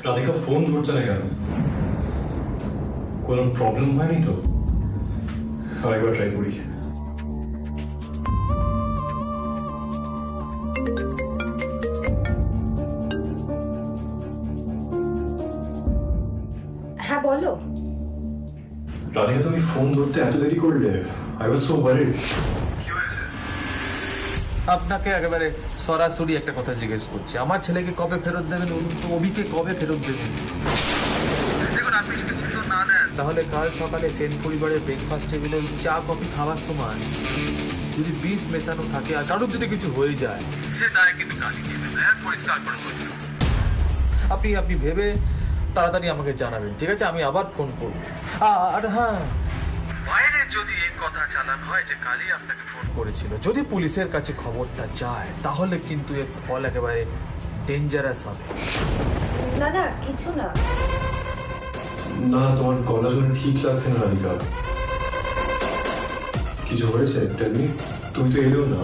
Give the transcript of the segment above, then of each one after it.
Radhika phone ধরছে না কেন? কোনো প্রবলেম হয়নি তো? আরেকবার ট্রাই করি। হ্যাঁ বলো। রাধিকা তুমি ফোন ধরতে এত দেরি করলে? I was so worried. কি হয়েছে? আপনাকে একেবারে সরাসরি একটা কথা জিজ্ঞেস করছি, আমার ছেলেকে কবে ফেরত দেবেন? তো অভিকে কবে ফেরত দেবেন? দেখুন, আপনি যদি উত্তর না দেন তাহলে কাল সকালে সেন পরিবারের ব্রেকফাস্ট টেবিলে চা কফি খাওয়ার সময় যদি বিষ মেশানো থাকে আর কারোর যদি কিছু হয়ে যায়, সে দায় কিন্তু কালি নেবেন, পরিষ্কার করে বলবেন। আপনি ভেবে তাড়াতাড়ি আমাকে জানাবেন, ঠিক আছে? আমি আবার ফোন করব। আর হ্যাঁ, বাইরে যদি এই কথা চালান হয় যে কালি আপনাকে ফোন করেছিল, যদি পুলিশের কাছে খবরটা যায়, তাহলে কিন্তু এর ফল একেবারে ডেঞ্জারাস হবে। না না, কিছু না। না, তোমার গলা শুনে ঠিক লাগছে না রাধিকা। কিছু হয়েছে? Tell me. তুমি তো এলেও না।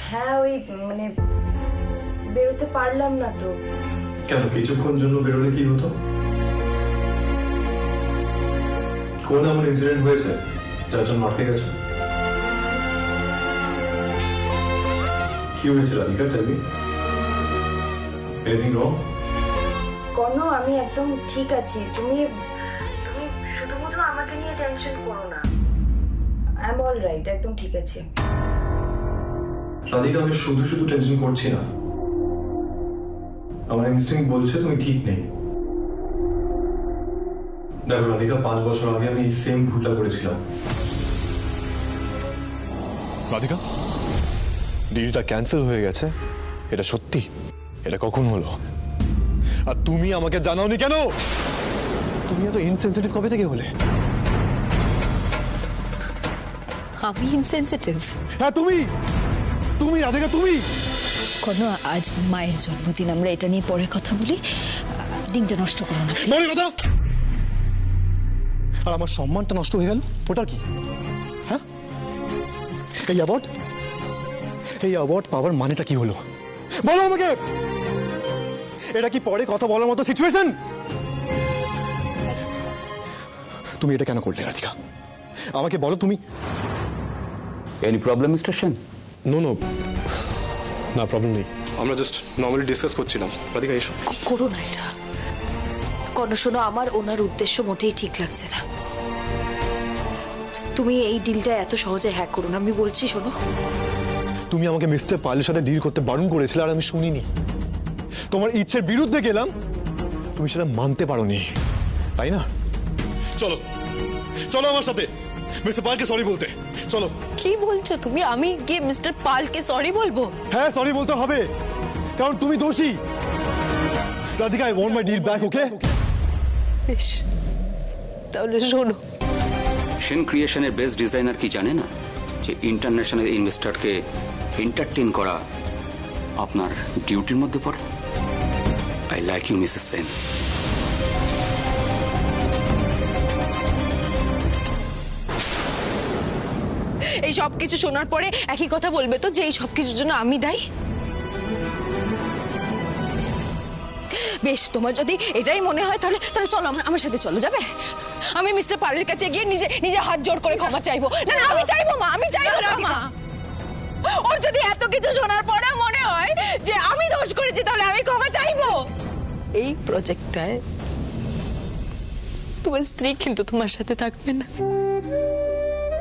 হ্যাঁ, ওই মানে বেরোতে পারলাম না তো। কেন? কিছুক্ষণ জন্য বেরোলে কি হতো? কোন এমন ইনসিডেন্ট হয়েছে যার জন্য আটকে গেছো? কি হয়েছে Radhika? Tell me. Anything wrong? কোনো, আমি একদম ঠিক আছি। তুমি শুধু আমাকে নিয়ে টেনশন করো না। আই এম অল রাইট, একদম ঠিক আছে। রাধিকা, আমি শুধু টেনশন করছি না। আমার ইনস্টিংক্ট বলছে তুমি ঠিক নেই। দেখো রাধিকা, 5 বছর আগে আমি এই সেম ভুলটা করেছিলাম। রাধিকা, ডিলটা ক্যান্সেল হয়ে গেছে, এটা সত্যি? এটা কখন হলো? আর তুমি আমাকে জানাওনি কেন? তুমি এত ইনসেনসিটিভ কবে থেকে হলে? আমি ইনসেনসিটিভ? হ্যাঁ, তুমি রাধিকা, তুমি। কোনো, আজ মায়ের জন্মদিন, আমরা এটা নিয়ে পরে কথা বলি। দিনটা নষ্ট করো না। মনে কথা। আর আমার সম্মানটা নষ্ট হয়ে গেল, ওটা কি? হ্যাঁ, এই অ্যাওয়ার্ড পাওয়ার মানেটা কি হলো? বলো আমাকে। এটা কি পরে কথা বলার মতো সিচুয়েশন? তুমি এটা কেন করলে রাধিকা? আমাকে বলো তুমি। Any problem Mr Sen? No, না প্রবলেম নেই। আমরা জাস্ট নর্মালি ডিসকাস করছিলাম। রাধিকা, এসো। করো না এটা। কোনো, শোনো, আমার ওনার উদ্দেশ্য মোটেই ঠিক লাগছে না। তুমি এই ডিলটা এত সহজে হ্যাক করো না, আমি বলছি। শোনো, তুমি আমাকে মিস্টার পালের সাথে ডিল করতে বারণ করেছিলে আর আমি শুনিনি। তোমার ইচ্ছের বিরুদ্ধে গেলাম, তুমি সেটা মানতে পারোনি, তাই না? চলো আমার সাথে মিস্টার পালকে সরি বলতে। চলো। কি বলছো তুমি? আমি গিয়ে মিস্টার পালকে সরি বলবো? হ্যাঁ, সরি বলতে হবে, কারণ তুমি দোষী। Radhika, I want my deal back, okay? বেশ, তাহলে শোনো। সেন ক্রিয়েশনের বেস্ট ডিজাইনার কি জানে না যে ইন্টারন্যাশনাল ইনভেস্টরকে এন্টারটেইন করা আপনার ডিউটির মধ্যে পড়ে? I like you Mrs Sen. এই সব কিছু শোনার পরে একই কথা বলবে তো যে এই সব কিছুর জন্য আমি দায়ী? বেশ, তোমার যদি এটাই মনে হয় তাহলে চলো, আমার সাথে চলো। যাবে? আমি মিস্টার পালের কাছে গিয়ে নিজে হাত জোড় করে ক্ষমা চাইবো। না, আমি চাইবো মা, আমি চাইবো না মা। ওর যদি এত কিছু শোনার পরে মনে হয় যে আমি দোষ করেছি, তাহলে আমি ক্ষমা চাইবো। এই প্রজেক্টটায় তোমার স্ত্রী কিন্তু তোমার সাথে থাকবে না,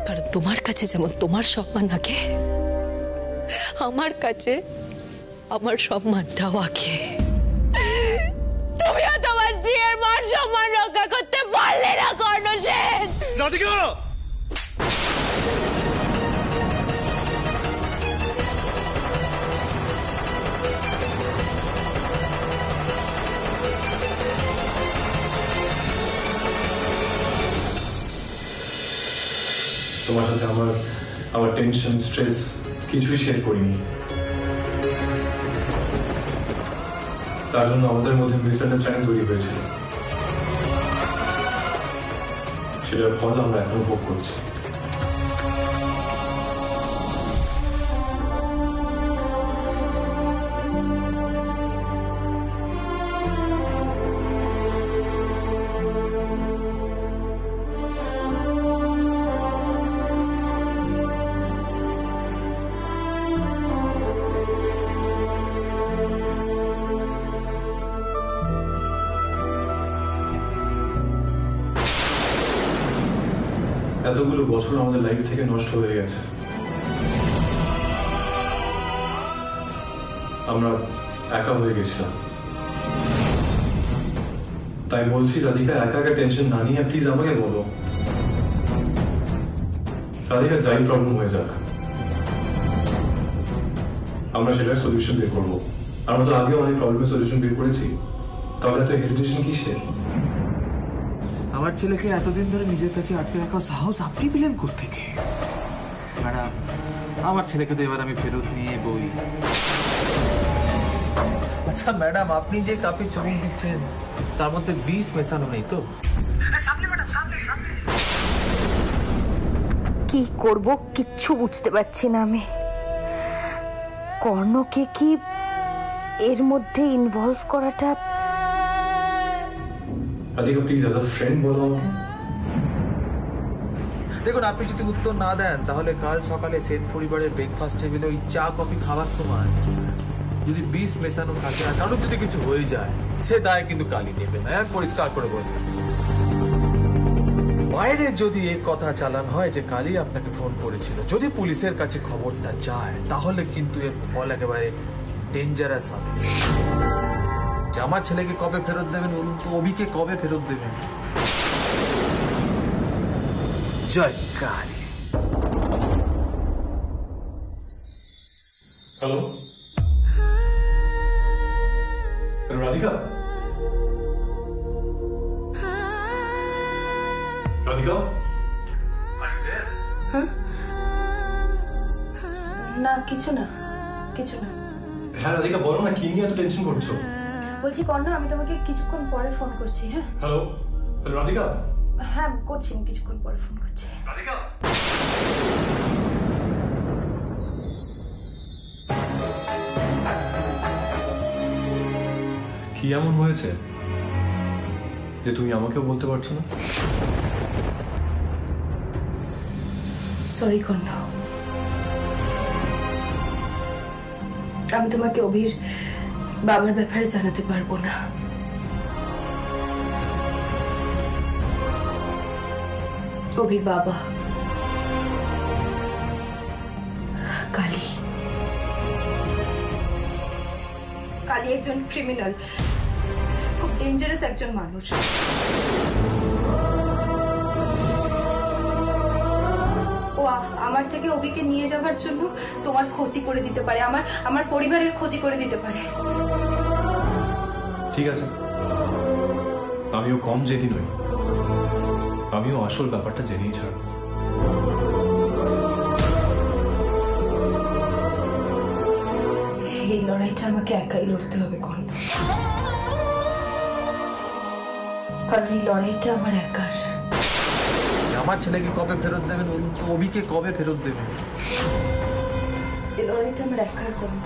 কারণ তোমার কাছে যেমন তোমার সম্মান আগে, আমার কাছে আমার সম্মানটাও আগে। তুমিও তোমার স্ত্রীর মান সম্মান রক্ষা করতে পারলে না কর্ণ সেন। রাধিকা, তোমার সাথে আমার টেনশন, স্ট্রেস কিছুই শেয়ার করিনি। তার জন্য আমাদের মধ্যে মিসআন্ডারস্ট্যান্ডিং তৈরি হয়েছিল। সেটার ফল আমরা এখন ভোগ করছি। এতগুলো বছর আমাদের লাইফ থেকে নষ্ট হয়ে গেছে। আমরা একা হয়ে গেছিলাম। তাই বলছি রাধিকা, একা একা টেনশন না নিয়ে প্লিজ আমাকে বলো। রাধিকা, যাই প্রবলেম হয়ে যাক, আমরা সেটার সলিউশন বের করবো। আমরা তো আগেও অনেক প্রবলেমের সলিউশন বের করেছি, তাহলে এত হেজিটেশন কিসের? আমার ছেলেকে এতদিন ধরে নিজের কাছে আটকে রাখার সাহস আপনি পেলেন কোত্থেকে? ম্যাডাম, আমার ছেলেকে তো এবার আমি ফেরত নিয়ে বই। আচ্ছা ম্যাডাম, আপনি যে কাপে চুমুক দিচ্ছেন তার মধ্যে বিষ মেশানো নেই তো? সামনে ম্যাডাম, সামনে সামনে। কি করব কিচ্ছু বুঝতে পারছি না আমি। কর্ণকে কি এর মধ্যে ইনভলভ করাটা? Radhika please as a friend বলো আমাকে। দেখুন, আপনি যদি উত্তর না দেন তাহলে কাল সকালে সেন পরিবারের ব্রেকফাস্ট টেবিলে ওই চা কফি খাওয়ার সময় যদি বিষ মেশানো থাকে আর কারোর যদি কিছু হয়ে যায়, সে দায় কিন্তু কালই নেবে না। পরিষ্কার করে বলবেন। বাইরে যদি এই কথা চালান হয় যে কালই আপনাকে ফোন করেছিল, যদি পুলিশের কাছে খবরটা যায়, তাহলে কিন্তু এর ফল একেবারে ডেঞ্জারাস হবে। যে আমার ছেলেকে কবে ফেরত দেবেন বলুন তো? অভিকে কবে ফেরত দেবেন? জয় কালী। হ্যালো রাধিকা, রাধিকা, না কিছু না, কিছু না। হ্যাঁ রাধিকা বলো না, কি নিয়ে এত টেনশন করছো? বলছি কর্ণ, আমি তোমাকে কিছুক্ষণ পরে ফোন করছি। হ্যাঁ হ্যালো হ্যালো রাধিকা। হ্যাঁ করছি, আমি কিছুক্ষণ পরে ফোন করছি। রাধিকা, কি এমন হয়েছে যে তুমি আমাকেও বলতে পারছো না? সরি কর্ণ, আমি তোমাকে অভির বাবার ব্যাপারে জানাতে পারবো না। অভির বাবা কালী, কালী একজন ক্রিমিনাল, খুব ডেঞ্জারাস একজন মানুষ। ও আমার থেকে অভিকে নিয়ে যাওয়ার জন্য তোমার ক্ষতি করে দিতে পারে, আমার পরিবারের ক্ষতি করে দিতে পারে। ঠিক আছে, আমিও কম জেদি নই, আমিও আসল ব্যাপারটা জেনেই ছাড়ব। এই লড়াইটা আমাকে একাই লড়তে হবে কর্ণ, কারণ এই লড়াইটা আমার একার। আমার ছেলেকে কবে ফেরত দেবেন বলুন তো? অভিকে কবে ফেরত দেবেন? এই লড়াইটা আমার একার কর্ণ।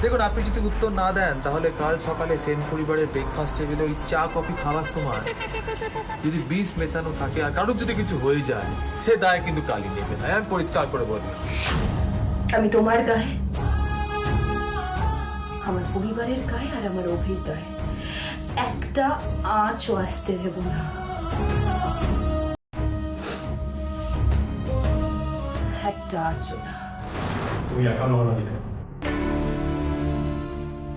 দেখুন, আপনি যদি উত্তর না দেন তাহলে কাল সকালে সেন পরিবারের ব্রেকফাস্ট টেবিলে ওই চা কফি খাওয়ার সময় যদি বিষ মেশানো থাকে আর কারোর যদি কিছু হয়ে যায়, সে দায় কিন্তু কালই নেবে না। পরিষ্কার করে বলবেন। আমি তোমার গায়ে, আমার পরিবারের গায়ে আর আমার অভির গায়ে একটা আঁচও আসতে দেব না। একটা আঁচও না। তুমি একা নও Radhika,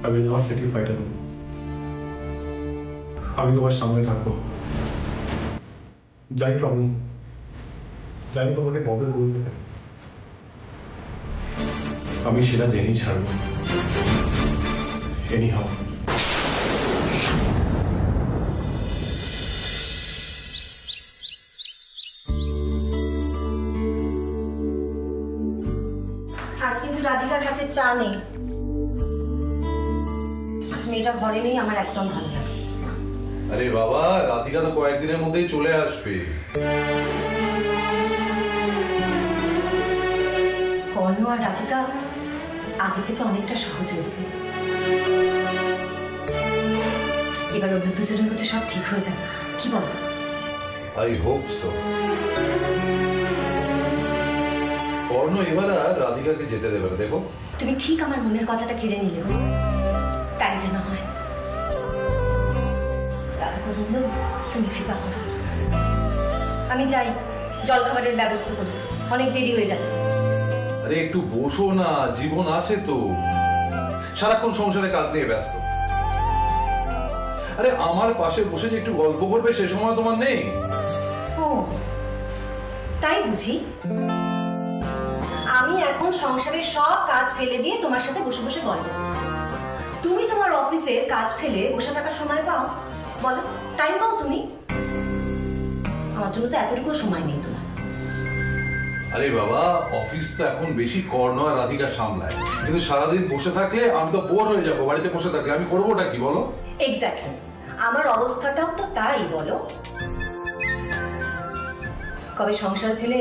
I will not let you fight alone. আমি তোমার সামনে থাকবো, যাই প্রবলেম, যাই তোমাকে কবে বলতে, আমি সেটা জেনেই ছাড়বো। এনিহাউ আজ কিন্তু রাধিকার হাতে চা নেই, মেয়েটা ঘরে নেই, আমার একদম ভালো লাগছে। আরে বাবা, রাধিকা তো কয়েকদিনের মধ্যেই চলে আসবে। কর্ণ আর রাধিকা আগে থেকে অনেকটা সহজ হয়েছে। এবার ওদের দুজনের মধ্যে সব ঠিক হয়ে যাবে, কি বলো? I hope so. কর্ণ এবার আর রাধিকাকে যেতে দেবে না, দেখো। তুমি ঠিক আমার মনের কথাটা কেড়ে নিলে গো, তাই যেন হয়। রাধা গোবিন্দ, তুমি কৃপা করো। আমি যাই, জলখাবারের ব্যবস্থা করি, অনেক দেরি হয়ে যাচ্ছে। আরে একটু বসো না, জীবন আছে তো। সারাক্ষণ সংসারে কাজ নিয়ে ব্যস্ত। আরে আমার পাশে বসে যে একটু গল্প করবে সে সময় তোমার নেই। ও তাই বুঝি? আমি এখন সংসারের সব কাজ ফেলে দিয়ে তোমার সাথে বসে বসে গল্প করি। তুমি তোমার অফিসের কাজ ফেলে বসে থাকার সময় পাও? বলো, টাইম পাও তুমি? আমার জন্য তো এতটুকু সময় নেই তোমার। আরে বাবা, অফিস তো এখন বেশি কর্ণ আর রাধিকা সামলায়, কিন্তু সারাদিন বসে থাকলে আমি তো বোর হয়ে যাবো। বাড়িতে বসে থাকলে আমি করবোটা কি বলো? এক্স্যাক্টলি, আমার অবস্থাটাও তো তাই। বলো, কবে সংসার ফেলে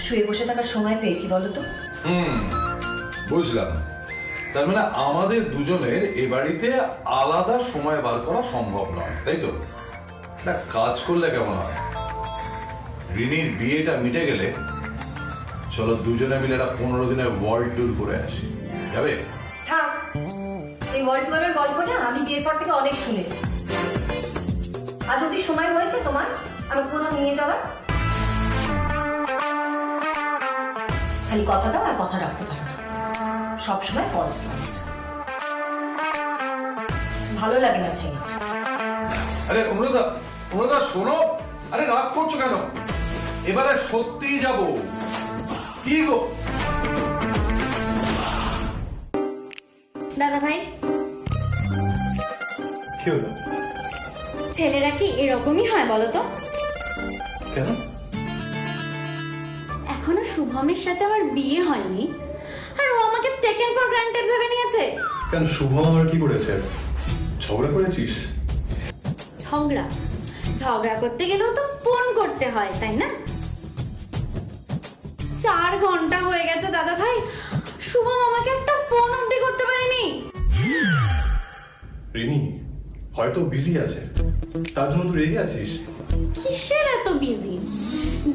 শুয়ে বসে থাকার সময় পেয়েছি বলো তো? বুঝলাম। তার মানে আমাদের দুজনের এ বাড়িতে আলাদা সময় বার করা সম্ভব নয়, তাই তো? না, কাজ করলে কেমন হয়? রিনির বিয়েটা মিটে গেলে চলো দুজনে মিলে একটা 15 দিনের ওয়ার্ল্ড ট্যুর করে আসি। যাবে? থাক, এই ওয়ার্ল্ড ট্যুরের গল্পটা আমি বিয়ের পর থেকে অনেক শুনেছি। আর যদি সময় হয়েছে তোমার আমাকে কোথাও নিয়ে যাওয়ার, খালি কথা দাও আর কথা রাখতে পারো না, সবসময় ফলস প্রমিস। ভালো লাগে না চাই না। আরে অনুরাধা শোনো। আরে রাগ করছো কেন? এবারে সত্যিই যাব। কি গো? দাদা ভাই, কি হলো? ছেলেরা কি এরকমই হয় বলো তো? কেন? এখনো শুভমের সাথে আমার বিয়ে হয়নি আর ও আমাকে টেকেন ফর গ্রান্টেড ভেবে নিয়েছে। কেন, শুভম আমার কি করেছে? ঝগড়া করেছিস? ঝগড়া করতে গেলেও তো ফোন করতে হয়, তাই না? 4 ঘন্টা হয়ে গেছে দাদা ভাই, শুভম আমাকে একটা ফোন অবধি করতে পারেনি। রিনি হয়তো বিজি আছে, তার জন্য তুই রেগে আছিস। কিসের এত বিজি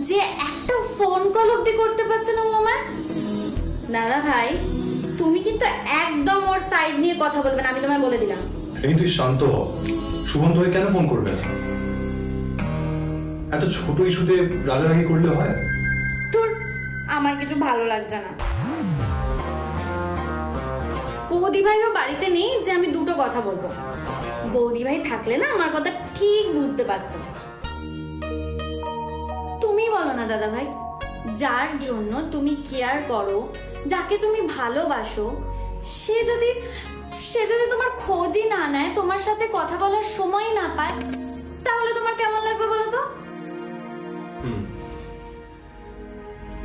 যে একটা ফোন কল অবধি করতে পারছে না ও আমায়? দাদা ভাই, তুমি কিন্তু একদম ওর সাইড নিয়ে কথা বলবে না, আমি তোমায় বলে দিলাম। রিনি তুই শান্ত হ। শুভম তোকে কেন ফোন করবে? এত ছোট ইস্যুতে রাগারাগি করলে হয়? তোর আমার কিছু ভালো লাগছে না। বৌদি ভাইও বাড়িতে নেই যে আমি দুটো কথা বলবো। বৌদি ভাই থাকলে না আমার কথা ঠিক বুঝতে পারতো। তুমি বলো না দাদা ভাই, যার জন্য তুমি কেয়ার করো, যাকে তুমি ভালোবাসো, সে যদি তোমার খোঁজই না নেয়, তোমার সাথে কথা বলার সময় না পায়, তাহলে তোমার কেমন লাগবে বলো তো?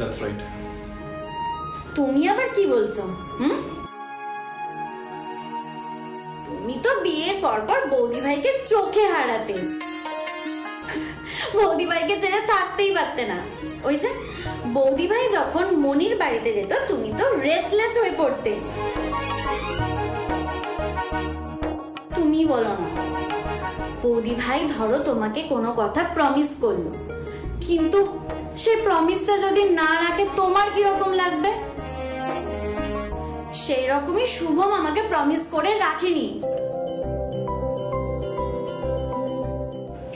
That's right. তুমি আবার কি বলছো? তুমি তো বিয়ের পর বৌদি ভাইকে চোখে হারাতে, বৌদি ভাইকে ছেড়ে থাকতেই পারতে না। ওই যে বৌদি ভাই যখন মনির বাড়িতে যেত তুমি তো রেস্টলেস হয়ে পড়তে। তুমি বলো না, বৌদি ভাই ধরো তোমাকে কোনো কথা প্রমিস করলো, কিন্তু সেই প্রমিসটা যদি না রাখে তোমার কিরকম লাগবে? সেই রকমই শুভম আমাকে প্রমিস করে রাখেনি।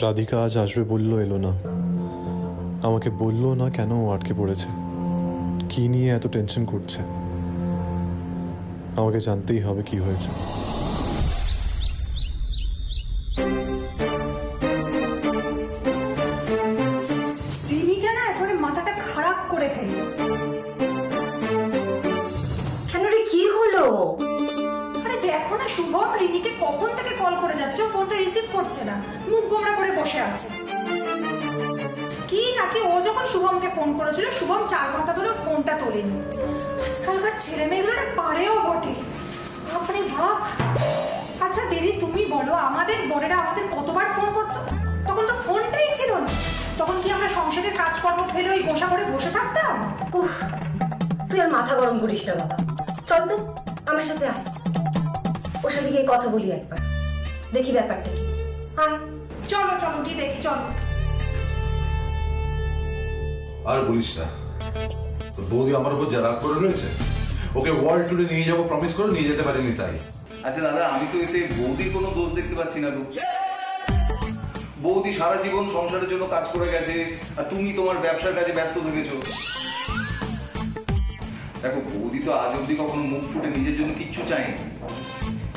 রাধিকা আজ আসবে বললো, এলো না। আমাকে বললো না কেন ও আটকে পড়েছে, কি নিয়ে এত টেনশন করছে। আমাকে জানতেই হবে কি হয়েছে। রিনিটা না একবারে মাথাটা খারাপ করে ফেললো। কেন রে, কি হলো? আরে দেখো না শুভম রিনিকে কখন থেকে কল করে যাচ্ছে, ও ফোনটা রিসিভ করছে না, মুখ গোমড়া করে বসে আছে। কি নাকি ও যখন শুভমকে ফোন করেছিল, শুভম 4 ঘন্টা ধরে ফোনটা তোলেনি। আজকালকার ছেলে মেয়েগুলো না পারেও বটে, বাপরে বাপ। আচ্ছা দিদি তুমি বলো, আমাদের বোনেরা আমাদের কতবার ফোন করতো? তখন তো ফোনটাই ছিল না। তখন কি আমরা সংসারের কাজকর্ম ফেলে ওই গোসা করে বসে থাকতাম? উফ, তুই আর মাথা গরম করিস না বাবা। চল তো আমার সাথে আয়, ওর সাথে গিয়ে কথা বলি একবার, দেখি ব্যাপারটা কি। আয়। চলো চলো গিয়ে দেখি, চলো। আর বলিস না, তোর বৌদি আমার উপর যা রাগ করে রয়েছে। ওকে ওয়ার্ল্ড ট্যুরে নিয়ে যাবো প্রমিস করে নিয়ে যেতে পারিনি তাই। আচ্ছা দাদা, আমি তো এতে বৌদির কোনো দোষ দেখতে পাচ্ছি না গো। বৌদি সারা জীবন সংসারের জন্য কাজ করে গেছে আর তুমি তোমার ব্যবসার কাজে ব্যস্ত থেকেছো। দেখো বৌদি তো আজ অব্দি কখনো মুখ ফুটে নিজের জন্য কিচ্ছু চায়নি।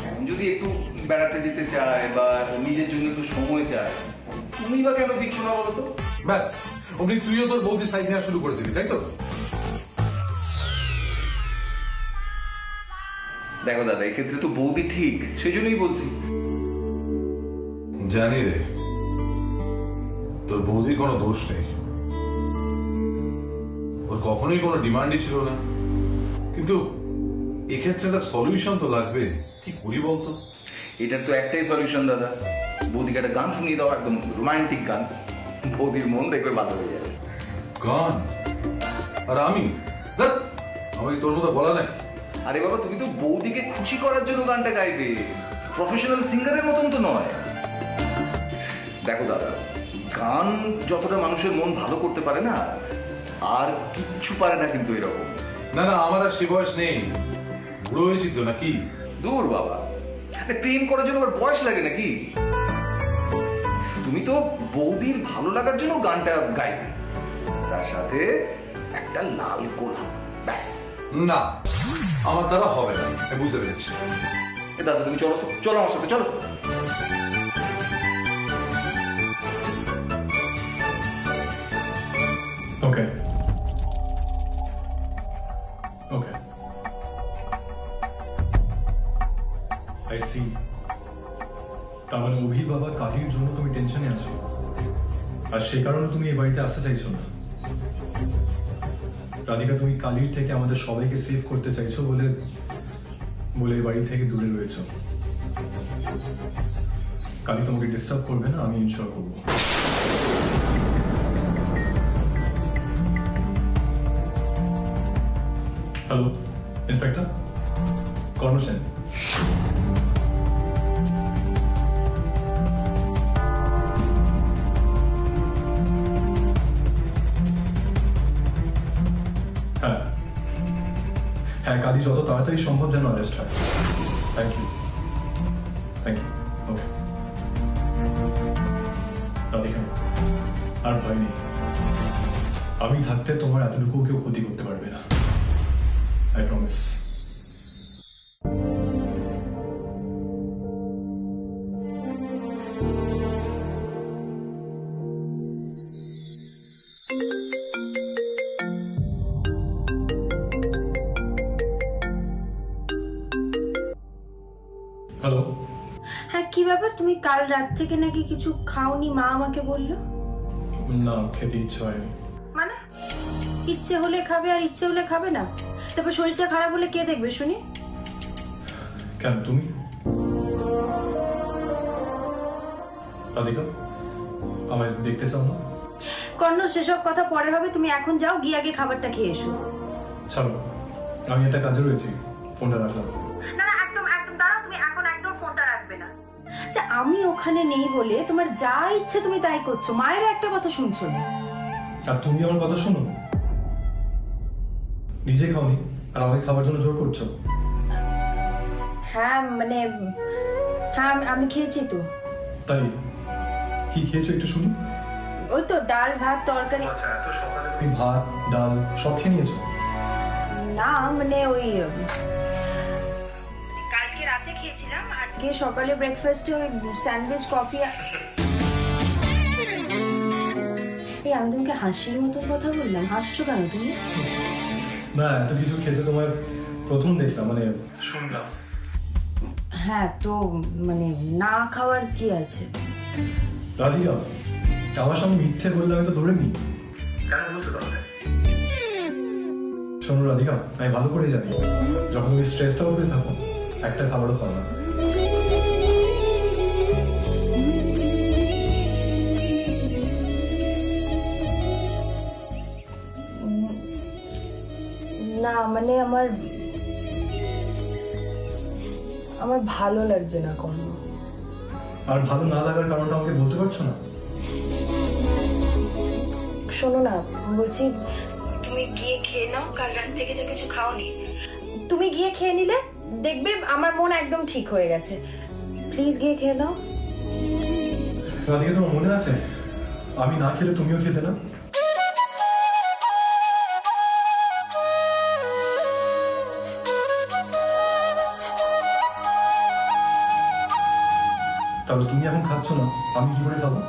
এখন যদি একটু বেড়াতে যেতে চায় বা নিজের জন্য একটু সময় চায়, তুমি বা কেন দিচ্ছ না বলো তো? ব্যাস অমনি তুইও তোর বৌদির সাইড নেওয়া শুরু করে দিবি, তাই তো? দেখো দাদা, এক্ষেত্রে তো বৌদি ঠিক, সেই জন্যই বলছি। জানি রে, তোর বৌদির কোনো দোষ নেই, ওর কখনোই কোনো ডিমান্ডই ছিল না। কিন্তু এক্ষেত্রে একটা সলিউশন তো লাগবে, কি করি বলতো? এটার তো একটাই সলিউশন দাদা, বৌদিকে একটা গান শুনিয়ে দাও, একদম রোমান্টিক গান, বৌদির মন দেখবে ভালো হয়ে যাবে। গান? আর আমি আমাকে তোর মতো বলা নাকি? আরে বাবা, তুমি তো বৌদিকে খুশি করার জন্য গানটা গাইবে, প্রফেশনাল সিঙ্গারের মতন তো নয়। দেখো দাদা, গান যতটা মানুষের মন ভালো করতে পারে না, আর কিচ্ছু পারে না কিন্তু এরকম। না না, আমার আর সে বয়স নেই, বুড়ো হয়েছি তো নাকি? দূর বাবা, প্রেম করার জন্য আবার বয়স লাগে নাকি? তুমি তো বৌদির ভালো লাগার জন্য গানটা গাইবে, তার সাথে একটা লাল গোলাপ, ব্যাস। না, আমার দ্বারা হবে না, আমি বুঝতে পেরেছি। দাদা তুমি চলো তো, চলো আমার সাথে, চলো। ওকে ওকে, আই সি। তার মানে অভির বাবা কালির জন্য তুমি টেনশনে আছো, আর সে কারণে তুমি এই বাড়িতে আসতে চাইছো না। রাধিকা, তুমি কালির থেকে আমাদের সবাইকে সেভ করতে চাইছো বলে এই বাড়ি থেকে দূরে রয়েছো। কালি তোমাকে ডিস্টার্ব করবে না, আমি ইনশিওর করবো। Hello inspector, Karna Sen. হ্যাঁ হ্যাঁ, কালি যত তাড়াতাড়ি সম্ভব যেন অ্যারেস্ট হয়। Thank you, thank you. Okay Radhika, আর ভয় নেই, আমি থাকতে তোমার এতটুকু কেউ ক্ষতি করতে পারবে না, আই প্রমিস। হ্যালো। হ্যাঁ, কি ব্যাপার? তুমি কাল রাত থেকে নাকি কিছু খাওনি, মা আমাকে বললো। না, খেতে ইচ্ছে হয়নি। মানে ইচ্ছে হলে খাবে আর ইচ্ছে হলে খাবে না? তারপর শরীরটা খারাপ হলে কে দেখবে শুনি? কেন, তুমি? রাধিকা, আমায় দেখতে চাও না? কর্ণ, সেসব কথা পরে হবে, তুমি এখন যাও, গিয়ে আগে খাবারটা খেয়ে এসো। ছাড়ো, আমি একটা কাজে রয়েছি, ফোনটা রাখলাম। না না, একদম একদম দাঁড়াও, তুমি এখন একদম ফোনটা রাখবে না। আচ্ছা, আমি ওখানে নেই বলে তোমার যা ইচ্ছে তুমি তাই করছো, মায়েরও একটা কথা শুনছো না। আর তুমি আমার কথা শোনো, নিজে খাওনি আর আমাকে খাবার জন্য জোর করছো। হ্যাঁ মানে, হ্যাঁ আমি খেয়েছি তো। তাই? কি খেয়েছো একটু শুনি। ওই তো ডাল ভাত তরকারি। আচ্ছা, এত সকালে তুমি ভাত ডাল সব খেয়ে নিয়েছো? না মানে ওই কালকে রাতে খেয়েছিলাম, আজকে সকালে ব্রেকফাস্টে ওই স্যান্ডউইচ কফি। এই আমি তোমাকে হাসির মতন কথা বললাম, হাসছো কেন তুমি? না, এত কিছু খেতে তোমার প্রথম দেখলাম, মানে শুনলাম। হ্যাঁ তো মানে না খাওয়ার কি আছে? রাধিকা, আমার সামনে মিথ্যে বললে আমি তো ধরে নিই। কেন বলছো তাহলে? শোনো রাধিকা, আমি ভালো করে জানি যখন তুমি স্ট্রেসটা উপরে থাকো একটা খাবারও খাও না। না মানে আমার ভালো লাগছে না কোনো। আর ভালো না লাগার কারণটা আমাকে বলতে পারছো না? শোনো না, বলছি তুমি গিয়ে খেয়ে নাও, কাল রাত থেকে যে কিছু খাওনি, তুমি গিয়ে খেয়ে নিলে দেখবে আমার মন একদম ঠিক হয়ে গেছে। প্লিজ গিয়ে খেয়ে নাও। রাধিকা তোমার মনে আছে আমি না খেলে তুমিও খেতে না? তাহলে তুমি এখন খাচ্ছ না, আমি কি করে খাবো?